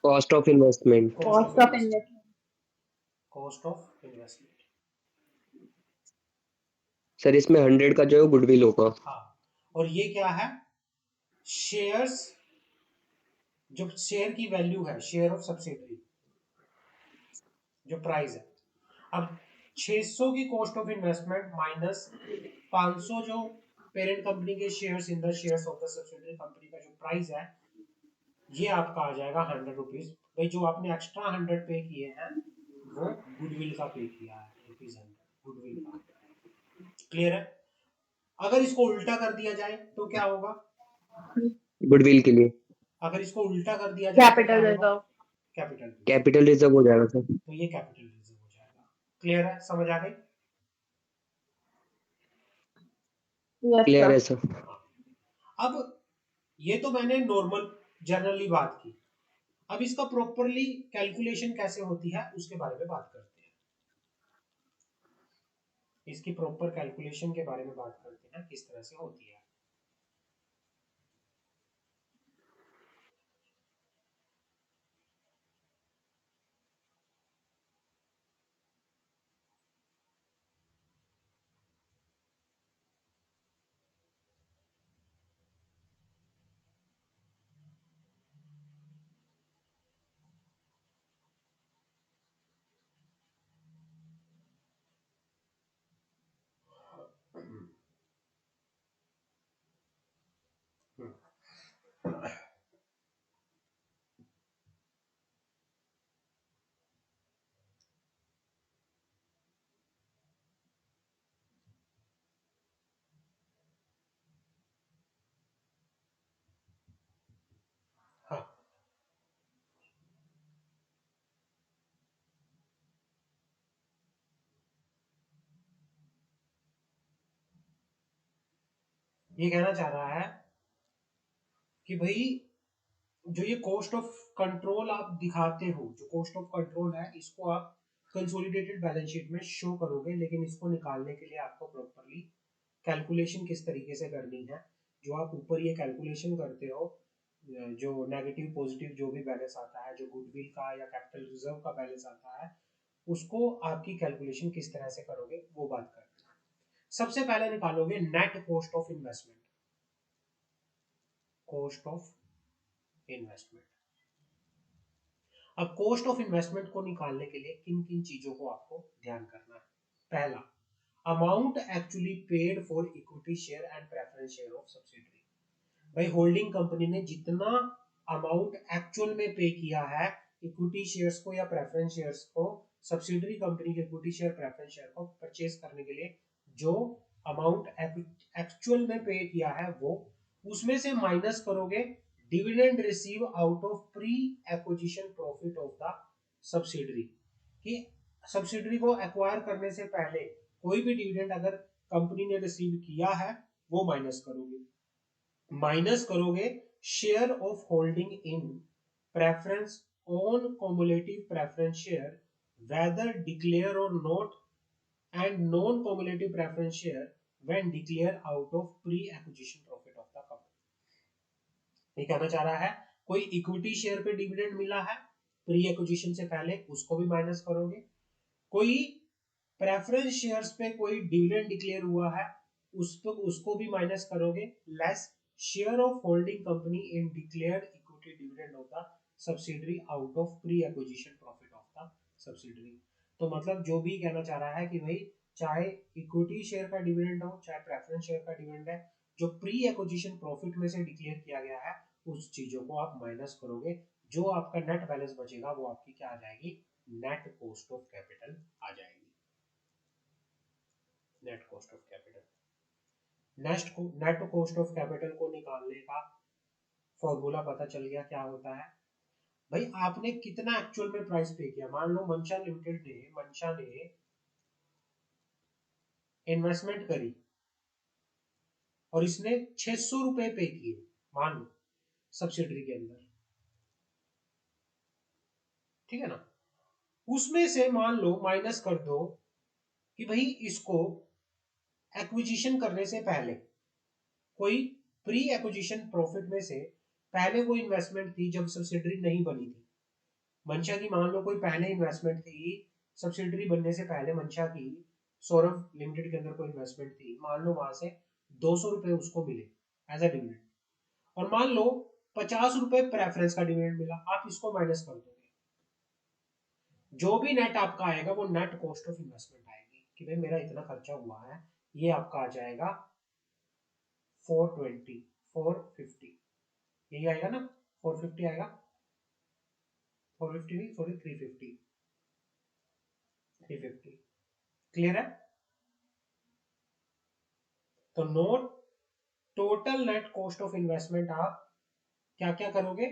Speaker 3: Cost of investment.
Speaker 2: Cost of investment.
Speaker 1: Cost of investment.
Speaker 3: Sir इसमें 100 का जो है गुडविल होगा।
Speaker 1: हाँ, और ये क्या है? शेयर्स, जो शेयर की वैल्यू है, शेयर ऑफ सब्सिडरी, जो प्राइस है। अब 600 की कॉस्ट ऑफ इन्वेस्टमेंट माइनस 500 जो पेरेंट कंपनी के shares in the shares of the subsidiary company का जो प्राइस है, ये आपका आ जाएगा 100 रुपीज। भाई जो आपने एक्स्ट्रा 100 पे किए हैं वो गुडविल का पे किया है, ₹100 गुडविल का। क्लियर है? अगर इसको उल्टा कर दिया जाए तो क्या होगा?
Speaker 3: गुडविल के लिए
Speaker 1: अगर इसको उल्टा कर दिया जाए तो क्या
Speaker 2: कैपिटल
Speaker 1: होगा?
Speaker 2: Reserve.
Speaker 1: Capital reserve.
Speaker 3: Capital reserve हो जाएगा सर।
Speaker 1: तो ये कैपिटल रिजर्व हो जाएगा। क्लियर है? समझ आ गई?
Speaker 2: यस
Speaker 3: क्लियर है
Speaker 2: सर।
Speaker 3: सर।
Speaker 1: अब ये तो मैंने नॉर्मल जनरली बात की। अब इसका प्रॉपरली कैलकुलेशन कैसे होती है उसके बारे में बात करते हैं। इसकी प्रॉपर कैलकुलेशन के बारे में बात करते हैं, किस तरह से होती है। हाँ, ये कहना चाह रहा है कि भाई जो ये कॉस्ट ऑफ कंट्रोल आप दिखाते हो, जो कॉस्ट ऑफ कंट्रोल है, इसको आप कंसोलिडेटेड बैलेंस शीट में शो करोगे, लेकिन इसको निकालने के लिए आपको प्रॉपरली कैलकुलेशन किस तरीके से करनी है, जो आप ऊपर ये कैलकुलेशन करते हो, जो नेगेटिव पॉजिटिव जो भी बैलेंस आता है, जो गुडविल का या कैपिटल रिजर्व का बैलेंस आता है, उसको आपकी कैलकुलेशन किस तरह से करोगे वो बात करते हैं। सबसे पहले निकालोगे net cost of investment. Cost of investment. अब कॉस्ट ऑफ इन्वेस्टमेंट को निकालने के लिए किन किन चीजों को आपको ध्यान करना है? पहला, amount actually paid for equity share and preference share of subsidiary. भाई होल्डिंग कंपनी ने जितना अमाउंट एक्चुअल में पे किया है इक्विटी शेयर्स को या प्रेफरेंस शेयर्स को, सब्सिडरी कंपनी के इक्विटी शेयर प्रेफरेंस शेयर को परचेज करने के लिए जो अमाउंट एक्चुअल में पे किया है वो, उसमें से माइनस करोगे dividend receive out of pre acquisition profit of the subsidiary. कि सब्सिडरी को एक्वायर करने से पहले कोई भी डिविडेंड अगर कंपनी ने रिसीव किया है वो माइनस करोगे। माइनस करोगे share of holding in preference on cumulative preference share whether declare or not, and non cumulative preference share when declare out of pre acquisition profit of the company। ये कहना चाह रहा है कोई इक्विटी शेयर पे dividend मिला है pre acquisition से पहले, उसको भी माइनस करोगे। कोई प्रेफरेंस शेयर्स पे कोई डिविडेंड डिक्लेयर हुआ है उसको भी माइनस करोगे, less share of holding company in declared equity dividend of the subsidiary out of pre acquisition profit of the subsidiary. तो मतलब जो भी कहना चाह रहा है कि भाई चाहे इक्विटी शेयर का डिविडेंड हो चाहे प्रेफरेंस शेयर का डिविडेंड है, जो प्री एक्विजिशन प्रॉफिट में से डिक्लेयर किया गया है उस चीजों को आप माइनस करोगे, जो आपका नेट बैलेंस बचेगा वो आपकी क्या आ जाएगी? नेट कॉस्ट ऑफ कैपिटल आ जाएगी। Net cost of capital. Net cost of capital को निकालने का फॉर्मूला पता चल गया क्या होता है। भाई आपने कितना एक्चुअल में प्राइस पे किया, मान लो मंशा ने इन्वेस्टमेंट करी और इसने 600 रुपए पे किए, मान लो सब्सिडरी के अंदर, ठीक है ना। उसमें से मान लो माइनस कर दो कि भाई इसको एक्विजिशन करने से पहले कोई प्री एक्विजिशन प्रॉफिट में से पहले वो इन्वेस्टमेंट थी जब सब्सिडरी नहीं बनी थी। मंशा की मान लो कोई पहले इन्वेस्टमेंट थी सब्सिडरी बनने से पहले, मंशा की सौरभ लिमिटेड के अंदर कोई इन्वेस्टमेंट थी, मान लो वहां से 200 रुपए उसको मिले एज अ डिविडेंड, और मान लो 50 रुपए प्रेफरेंस का डिविडेंड मिला, आप इसको माइनस कर दोगे, जो भी नेट आपका आएगा वो नेट कॉस्ट ऑफ इन्वेस्टमेंट आएगी कि भाई मेरा इतना खर्चा हुआ है, ये आपका आ जाएगा 420 450, यही आएगा ना, 450 आएगा, 450 नहीं सॉरी 350, 350 क्लियर है। तो note total net cost of investment आप क्या क्या करोगे,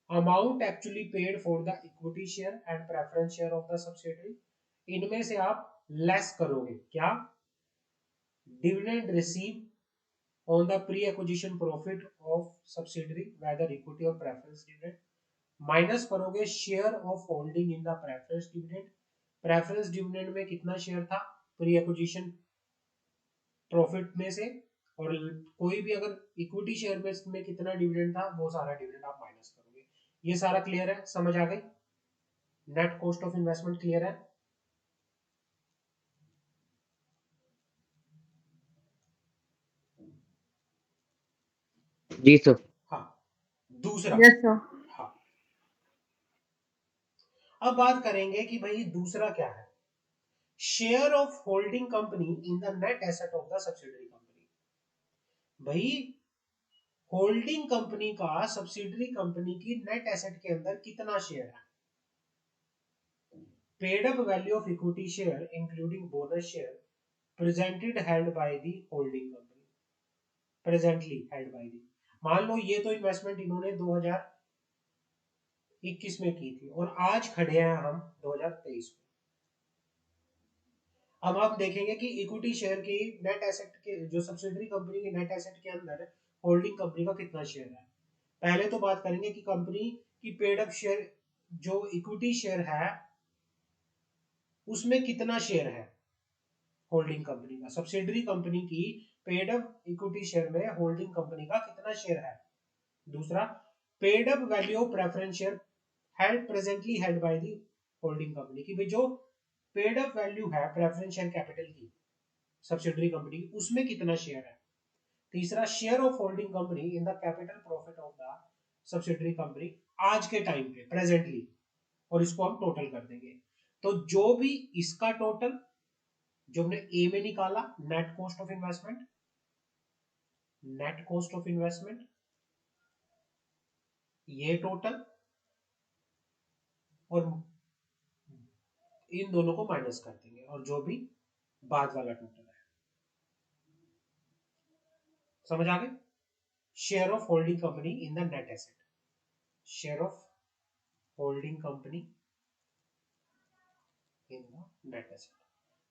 Speaker 1: amount actually paid for the equity share and preference share of the subsidiary, इनमें से आप लेस करोगे क्या, dividend receive on the pre acquisition profit of subsidiary whether equity और प्रेफरेंस डिविडेंड, माइनस करोगे share of holding in the preference dividend, preference dividend में कितना share था प्री एक्विजिशन प्रॉफिट में से, और कोई भी अगर इक्विटी शेयर में कितना डिविडेंड था वो सारा डिविडेंड आप माइनस करोगे। ये सारा क्लियर है, समझ आ गई, net cost of investment clear है।
Speaker 3: जी सर।
Speaker 1: हाँ दूसरा,
Speaker 2: Yes, sir.
Speaker 1: हाँ अब बात करेंगे कि भाई दूसरा क्या है, share of holding company in the net asset of the subsidiary company. भाई होल्डिंग कंपनी का सब्सिडरी कंपनी की नेट एसेट के अंदर कितना शेयर है, paid up value of equity share including bonus share presented held by the holding company, presently held by the, मान लो ये तो इन्वेस्टमेंट इन्होंने 2021 में की थी और आज खड़े हैं हम 2023 में। अब आप देखेंगे कि इक्विटी शेयर की नेट एसेट के जो सब्सिडरी कंपनी के नेट एसेट के अंदर होल्डिंग कंपनी का कितना शेयर है। पहले तो बात करेंगे कि कंपनी की पेड अप शेयर जो इक्विटी शेयर है उसमें कितना शेयर है होल्डिंग कंपनी का, सब्सिडरी कंपनी की पेड अप इक्विटी शेयर में होल्डिंग कंपनी का कितना शेयर है। दूसरा, paid up value of preference share held presently held by the holding company की, जो पेड अप वैल्यू है प्रेफरेंस शेयर कैपिटल की सब्सिडरी कंपनी की उसमें कितना शेयर है। तीसरा, share of holding company in the capital profit of the subsidiary company आज के टाइम पे प्रेजेंटली, और इसको हम टोटल कर देंगे। तो जो भी इसका टोटल जो हमने ए में निकाला net cost of investment, net cost of investment ये टोटल, और इन दोनों को माइनस कर देंगे और जो भी बाद वाला टोटल है, समझ आ गए। Share of holding company in the net asset, share of holding company in the net asset,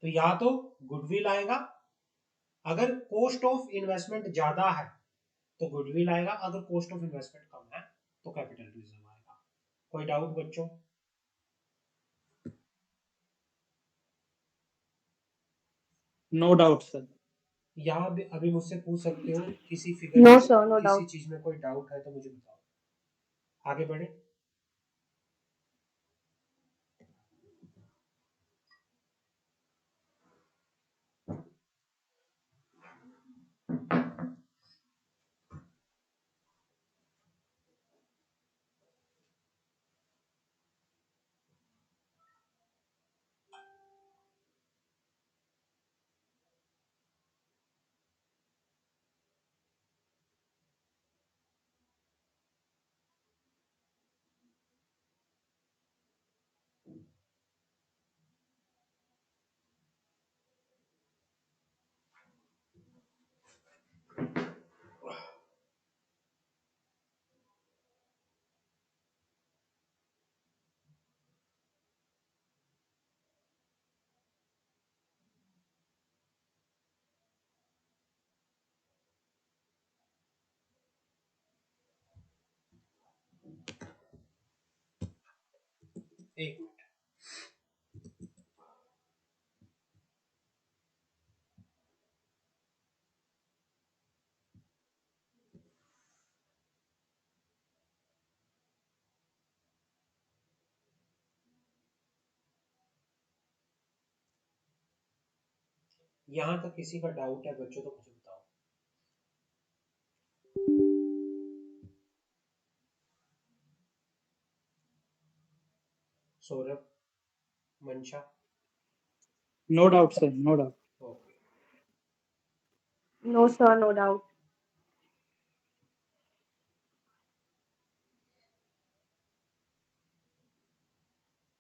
Speaker 1: तो या तो गुडविल आएगा, अगर कॉस्ट ऑफ इन्वेस्टमेंट ज्यादा है तो गुडविल आएगा, अगर कॉस्ट ऑफ इन्वेस्टमेंट कम है तो कैपिटल रिजर्व आएगा। कोई डाउट बच्चों।
Speaker 4: No doubt sir.
Speaker 1: यहाँ अभी मुझसे पूछ सकते हो किसी फिगर
Speaker 2: No,
Speaker 1: में
Speaker 2: sir, no
Speaker 1: किसी
Speaker 2: doubt.
Speaker 1: चीज में कोई डाउट है तो मुझे बताओ, आगे बढ़े। एक यहां तक किसी का डाउट है बच्चों तो मुझे बताओ। सौरभ, मंशा,
Speaker 4: No doubt, sir. No doubt.
Speaker 1: Okay.
Speaker 2: No, sir, no doubt.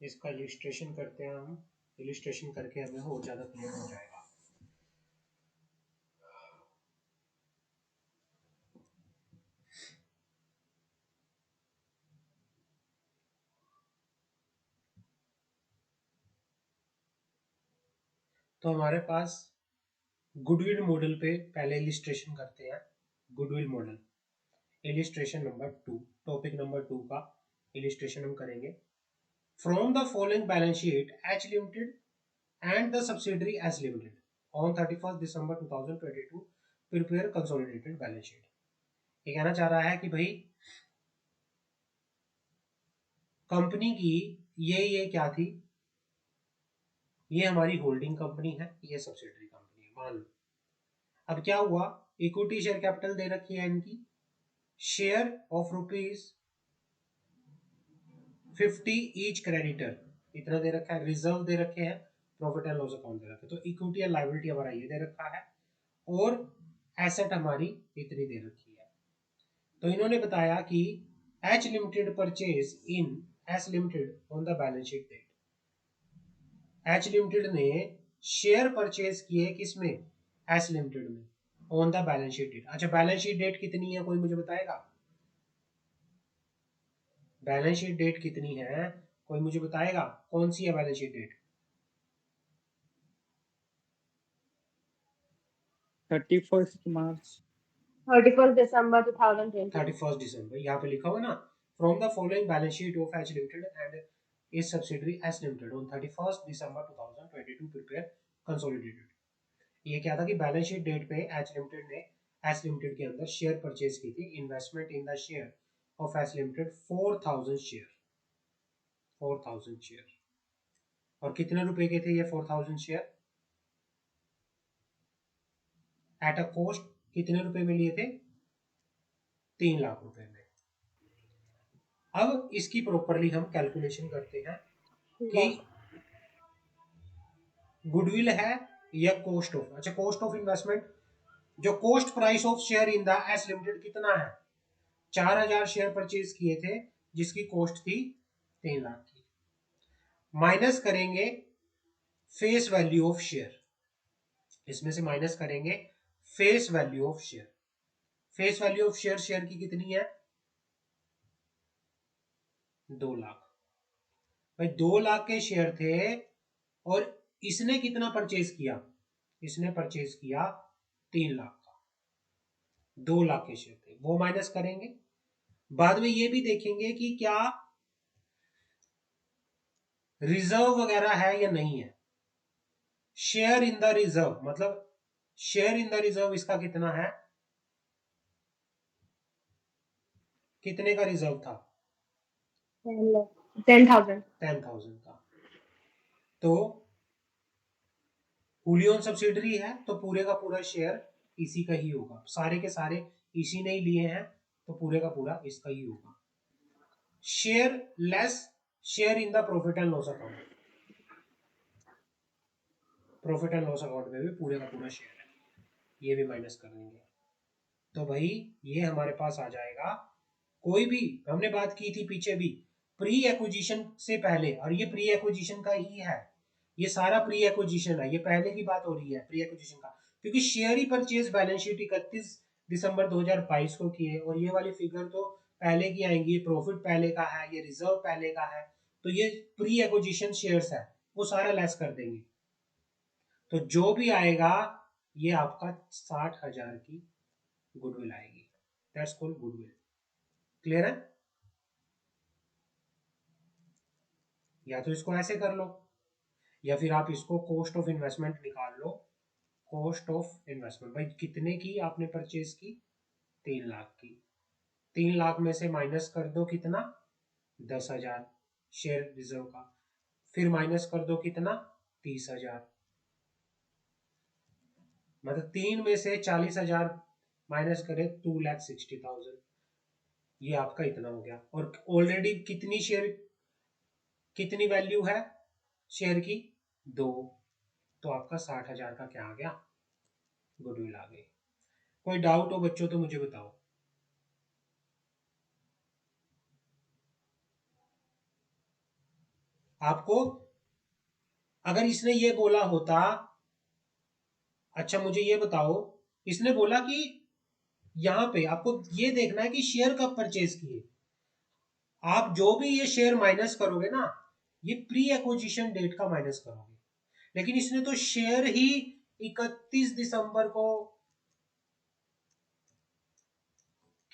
Speaker 1: इसका इलिस्ट्रेशन करते हैं हम, इलिस्ट्रेशन करके हमें और ज़्यादा क्लियर हो जाएगा। तो हमारे पास गुडविल मॉडल पे पहले इलिस्ट्रेशन करते हैं। Goodwill model illustration number 2, topic number 2 का इलिस्ट्रेशन हम करेंगे। From the following balance sheet H limited and the subsidiary as limited on 31st December 2022 prepare consolidated balance sheet। ये कहना चाह रहा है कि भाई कंपनी की ये क्या थी, ये हमारी होल्डिंग कंपनी है, ये सब्सिडरी कंपनी है, मान लो। अब क्या हुआ, इक्विटी शेयर कैपिटल दे रखी है इनकी, शेयर ऑफ ₹50 ईच क्रेडिटर, इतना दे रखा है, रिजर्व दे रखे हैं, प्रॉफिट एंड लॉस अकाउंट दे रखे हैं। तो इक्विटी एंड लायबिलिटी हमारा ये दे रखा है और एसेट हमारी इतनी दे रखी है। तो इन्होंने बताया कि H limited purchase in S limited on the balance sheet date. H limited ने शेयर परचेज किए किसमें, एस लिमिटेड में, on the balance sheet date. अच्छा, बैलेंस शीट डेट कितनी है, कोई मुझे बताएगा? बैलेंस शीट डेट कितनी है, कोई मुझे बताएगा? कौन सी है balance sheet date?
Speaker 4: 31st March.
Speaker 2: 31st December 2020.
Speaker 1: 31 दिसंबर, यहाँ पे लिखा हुआ ना, from the following balance sheet of H limited and is subsidiary S limited on 31 December 2022 prepare consolidated. ये क्या था कि बैलेंस शीट डेट पे एच लिमिटेड ने एस लिमिटेड के अंदर शेयर परचेज की थी, investment in the share of S limited 4000 share, 4000 share. और कितने रुपए के थे ये 4000 शेयर? एट अ कॉस्ट कितने रुपए में लिए थे? 3 लाख रुपए में। अब इसकी प्रॉपरली हम कैलकुलेशन करते हैं कि गुडविल है या कॉस्ट ऑफ, अच्छा कॉस्ट ऑफ इन्वेस्टमेंट, जो cost price of share in the S limited कितना है, 4000 शेयर परचेज किए थे जिसकी कॉस्ट थी 3 लाख की, माइनस करेंगे फेस वैल्यू ऑफ शेयर, इसमें से माइनस करेंगे face value of share. Face value of share, share की कितनी है, 2 लाख। भाई 2 लाख के शेयर थे और इसने कितना परचेज किया, इसने परचेज किया 3 लाख का, 2 लाख के शेयर थे, वो माइनस करेंगे। बाद में ये भी देखेंगे कि क्या रिजर्व वगैरह है या नहीं है। शेयर इन द रिजर्व, मतलब शेयर इन द रिजर्व इसका कितना है, कितने का रिजर्व था,
Speaker 2: 10,000.
Speaker 1: 10,000 का। तो हुलियन सब्सिडरी है तो पूरे का पूरा शेयर इसी का ही होगा, सारे के सारे इसी ने ही लिए हैं तो पूरे का पूरा इसका ही होगा। Share less share in the profit and loss account, profit and loss account में भी पूरे का पूरा शेयर है, ये भी माइनस कर देंगे। तो भाई ये हमारे पास आ जाएगा, कोई भी हमने बात की थी पीछे भी प्री एक्विजिशन से पहले, और ये प्री एक्विजिशन का ही है, ये सारा प्री एक्विजिशन है, ये पहले की बात हो रही है प्री एक्विजिशन का, क्योंकि शेयर ही परचेज बैलेंस शीट 31 दिसंबर 2022 को की है और ये वाली फिगर तो पहले की आएंगी, ये प्रॉफिट पहले का है, ये रिजर्व पहले का है, तो ये प्री एक्विजिशन शेयर्स है, वो सारा लेस कर देंगे। तो जो भी आएगा ये आपका 60,000 की गुडविल आएगी, दैट्स कॉल्ड गुडविल। क्लियर है? या तो इसको ऐसे कर लो या फिर आप इसको कॉस्ट ऑफ इन्वेस्टमेंट निकाल लो। कॉस्ट ऑफ इन्वेस्टमेंट भाई कितने की आपने परचेज की, 3 लाख की, 3 लाख में से माइनस कर दो कितना, 10,000 शेयर रिजर्व का, फिर माइनस कर दो कितना, 30,000, मतलब 3 में से 40,000 माइनस करें 2,60,000, ये आपका इतना हो गया। और ऑलरेडी कितनी वैल्यू है शेयर की? 2, तो आपका 60,000 का क्या आ गया? गुडविल आ गई। कोई डाउट हो बच्चों तो मुझे बताओ। आपको अगर इसने ये बोला होता, अच्छा मुझे ये बताओ, इसने बोला कि यहां पे आपको ये देखना है कि शेयर कब परचेज किए। आप जो भी ये शेयर माइनस करोगे ना, ये प्री एक्विजिशन डेट का माइनस करोगे, लेकिन इसने तो शेयर ही 31 दिसंबर को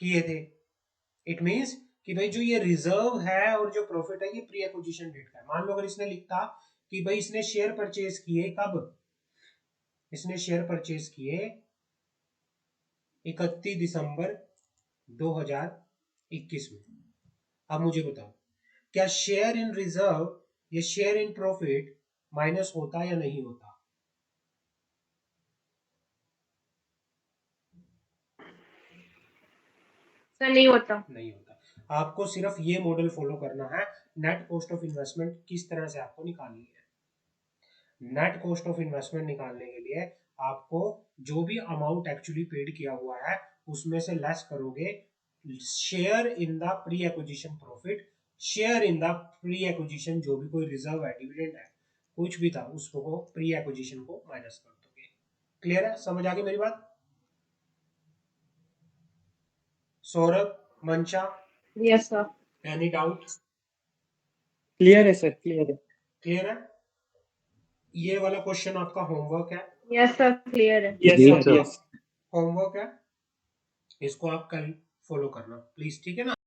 Speaker 1: किए थे। इट मींस कि भाई जो ये रिजर्व है और जो प्रॉफिट है ये प्री एक्विजिशन डेट का है। मान लो अगर इसने लिखता कि भाई इसने शेयर परचेज किए कब, इसने शेयर परचेज किए 31 दिसंबर 2021 में। अब मुझे बताओ, क्या शेयर इन रिजर्व या शेयर इन प्रॉफिट माइनस होता या नहीं होता?
Speaker 2: सर नहीं होता।
Speaker 1: नहीं होता। आपको सिर्फ ये मॉडल फॉलो करना है। नेट कॉस्ट ऑफ इन्वेस्टमेंट किस तरह से आपको निकालनी है। नेट कॉस्ट ऑफ इन्वेस्टमेंट निकालने के लिए आपको जो भी अमाउंट एक्चुअली पेड किया हुआ है उसमें से लेस करोगे share in the pre acquisition profit, share in the pre acquisition जो भी कोई रिजर्व है, डिविडेंड है, कुछ भी था उसको प्री एक्विजिशन को माइनस कर दोगे। क्लियर है? समझ आ गई मेरी बात? सौरभ, मंशा,
Speaker 2: yes sir.
Speaker 1: Any doubt?
Speaker 4: Clear है सर, क्लियर है।
Speaker 1: क्लियर है? ये वाला क्वेश्चन आपका होमवर्क है।
Speaker 2: यस सर क्लियर है।
Speaker 4: यस
Speaker 3: जी
Speaker 4: सर,
Speaker 3: सर।
Speaker 4: यस।
Speaker 1: होमवर्क है, इसको आप कल फॉलो करना प्लीज, ठीक है ना?